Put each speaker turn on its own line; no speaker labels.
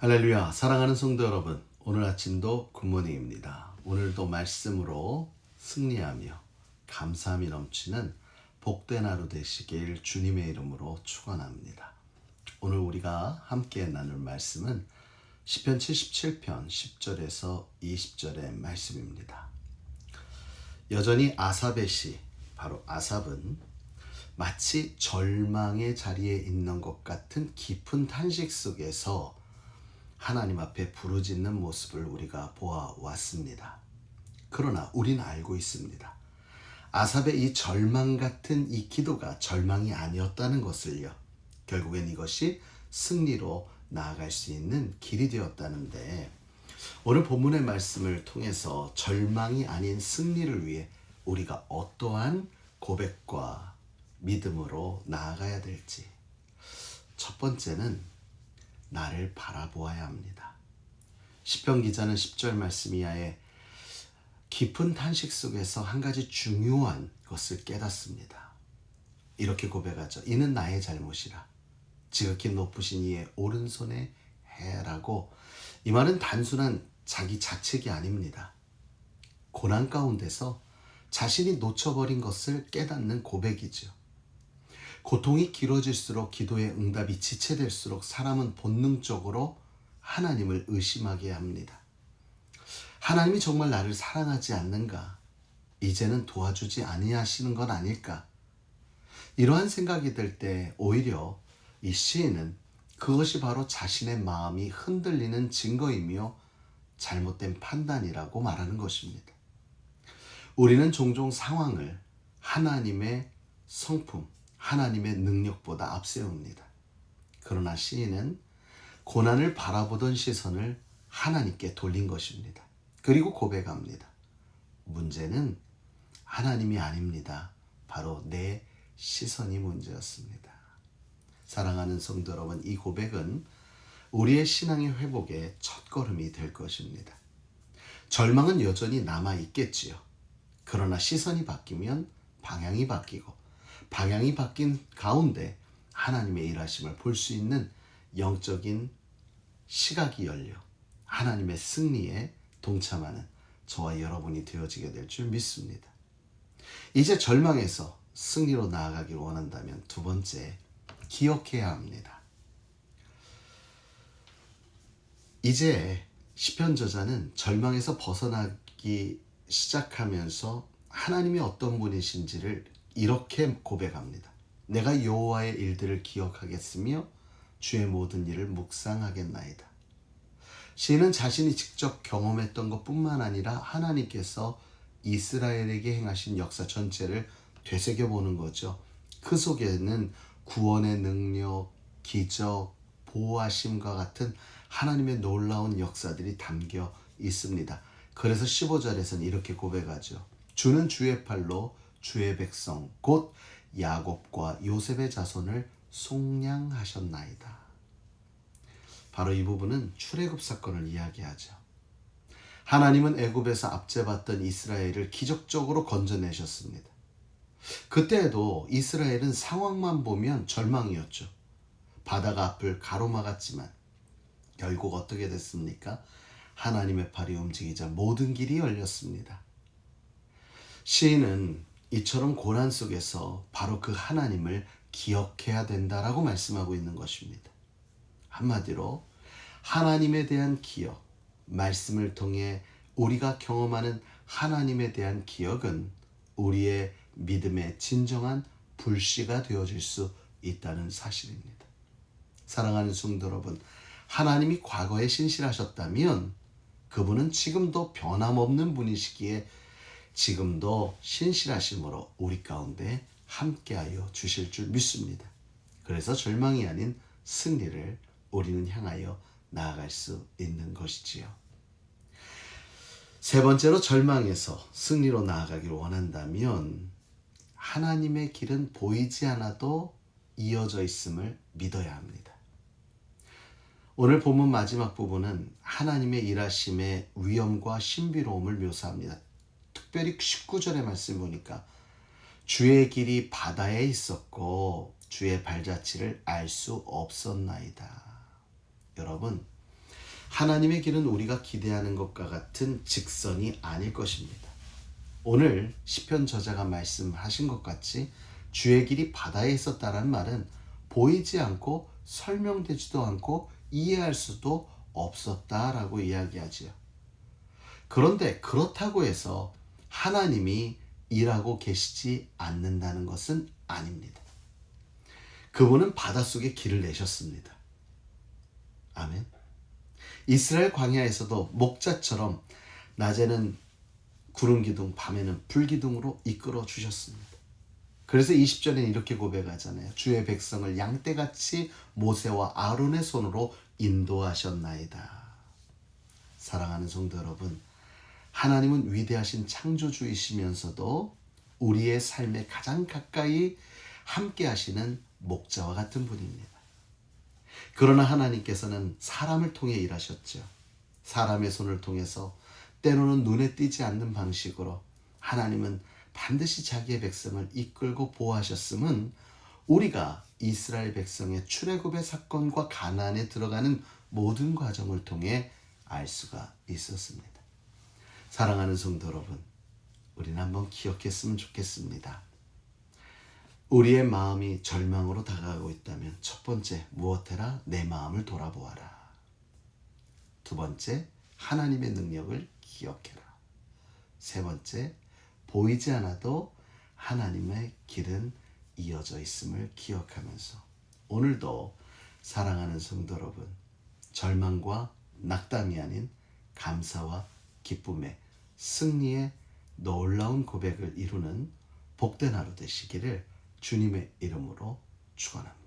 할렐루야, 사랑하는 성도 여러분, 오늘 아침도 굿모닝입니다. 오늘도 말씀으로 승리하며 감사함이 넘치는 복된 하루 되시길 주님의 이름으로 축원합니다. 오늘 우리가 함께 나눌 말씀은 시편 77편 10절에서 20절의 말씀입니다. 여전히 아삽의 시, 바로 아삽은 마치 절망의 자리에 있는 것 같은 깊은 탄식 속에서 하나님 앞에 부르짖는 모습을 우리가 보아왔습니다. 그러나 우리는 알고 있습니다. 아삽의 이 절망 같은 이 기도가 절망이 아니었다는 것을요. 결국엔 이것이 승리로 나아갈 수 있는 길이 되었다는데, 오늘 본문의 말씀을 통해서 절망이 아닌 승리를 위해 우리가 어떠한 고백과 믿음으로 나아가야 될지. 첫 번째는 나를 바라보아야 합니다. 시편 기자는 10절 말씀 이하에 깊은 탄식 속에서 한 가지 중요한 것을 깨닫습니다. 이렇게 고백하죠. 이는 나의 잘못이라. 지극히 높으신 이의 오른손에 해라고. 이 말은 단순한 자기 자책이 아닙니다. 고난 가운데서 자신이 놓쳐버린 것을 깨닫는 고백이죠. 고통이 길어질수록 기도의 응답이 지체될수록 사람은 본능적으로 하나님을 의심하게 합니다. 하나님이 정말 나를 사랑하지 않는가? 이제는 도와주지 아니하시는 건 아닐까? 이러한 생각이 들 때 오히려 이 시인은 그것이 바로 자신의 마음이 흔들리는 증거이며 잘못된 판단이라고 말하는 것입니다. 우리는 종종 상황을 하나님의 성품, 하나님의 능력보다 앞세웁니다. 그러나 시인은 고난을 바라보던 시선을 하나님께 돌린 것입니다. 그리고 고백합니다. 문제는 하나님이 아닙니다. 바로 내 시선이 문제였습니다. 사랑하는 성도 여러분, 이 고백은 우리의 신앙의 회복의 첫걸음이 될 것입니다. 절망은 여전히 남아있겠지요. 그러나 시선이 바뀌면 방향이 바뀌고, 방향이 바뀐 가운데 하나님의 일하심을 볼 수 있는 영적인 시각이 열려 하나님의 승리에 동참하는 저와 여러분이 되어지게 될 줄 믿습니다. 이제 절망에서 승리로 나아가길 원한다면 두 번째, 기억해야 합니다. 이제 시편 저자는 절망에서 벗어나기 시작하면서 하나님이 어떤 분이신지를 이렇게 고백합니다. 내가 여호와의 일들을 기억하겠으며 주의 모든 일을 묵상하겠나이다. 시인은 자신이 직접 경험했던 것뿐만 아니라 하나님께서 이스라엘에게 행하신 역사 전체를 되새겨보는 거죠. 그 속에는 구원의 능력, 기적, 보호하심과 같은 하나님의 놀라운 역사들이 담겨 있습니다. 그래서 15절에서는 이렇게 고백하죠. 주는 주의 팔로 주의 백성 곧 야곱과 요셉의 자손을 속량하셨나이다. 바로 이 부분은 출애굽 사건을 이야기하죠. 하나님은 애굽에서 압제받던 이스라엘을 기적적으로 건져내셨습니다. 그때에도 이스라엘은 상황만 보면 절망이었죠. 바다가 앞을 가로막았지만 결국 어떻게 됐습니까? 하나님의 팔이 움직이자 모든 길이 열렸습니다. 시인은 이처럼 고난 속에서 바로 그 하나님을 기억해야 된다라고 말씀하고 있는 것입니다. 한마디로 하나님에 대한 기억, 말씀을 통해 우리가 경험하는 하나님에 대한 기억은 우리의 믿음의 진정한 불씨가 되어질 수 있다는 사실입니다. 사랑하는 성도 여러분, 하나님이 과거에 신실하셨다면 그분은 지금도 변함없는 분이시기에 지금도 신실하심으로 우리 가운데 함께하여 주실 줄 믿습니다. 그래서 절망이 아닌 승리를 우리는 향하여 나아갈 수 있는 것이지요. 세 번째로, 절망에서 승리로 나아가기를 원한다면 하나님의 길은 보이지 않아도 이어져 있음을 믿어야 합니다. 오늘 본문 마지막 부분은 하나님의 일하심의 위엄과 신비로움을 묘사합니다. 특별히 19절의 말씀 보니까 주의 길이 바다에 있었고 주의 발자취를 알 수 없었나이다. 여러분, 하나님의 길은 우리가 기대하는 것과 같은 직선이 아닐 것입니다. 오늘 시편 저자가 말씀하신 것 같이 주의 길이 바다에 있었다는 말은 보이지 않고 설명되지도 않고 이해할 수도 없었다라고 이야기하지요. 그런데 그렇다고 해서 하나님이 일하고 계시지 않는다는 것은 아닙니다. 그분은 바닷속에 길을 내셨습니다. 아멘. 이스라엘 광야에서도 목자처럼 낮에는 구름 기둥, 밤에는 불 기둥으로 이끌어 주셨습니다. 그래서 20절에는 이렇게 고백하잖아요. 주의 백성을 양떼같이 모세와 아론의 손으로 인도하셨나이다. 사랑하는 성도 여러분, 하나님은 위대하신 창조주이시면서도 우리의 삶에 가장 가까이 함께 하시는 목자와 같은 분입니다. 그러나 하나님께서는 사람을 통해 일하셨죠. 사람의 손을 통해서 때로는 눈에 띄지 않는 방식으로 하나님은 반드시 자기의 백성을 이끌고 보호하셨음은 우리가 이스라엘 백성의 출애굽의 사건과 가나안에 들어가는 모든 과정을 통해 알 수가 있었습니다. 사랑하는 성도 여러분, 우리는 한번 기억했으면 좋겠습니다. 우리의 마음이 절망으로 다가가고 있다면 첫 번째, 무엇해라? 내 마음을 돌아보아라. 두 번째, 하나님의 능력을 기억해라. 세 번째, 보이지 않아도 하나님의 길은 이어져 있음을 기억하면서 오늘도 사랑하는 성도 여러분, 절망과 낙담이 아닌 감사와 기쁨의 승리의 놀라운 고백을 이루는 복된 하루 되시기를 주님의 이름으로 축원합니다.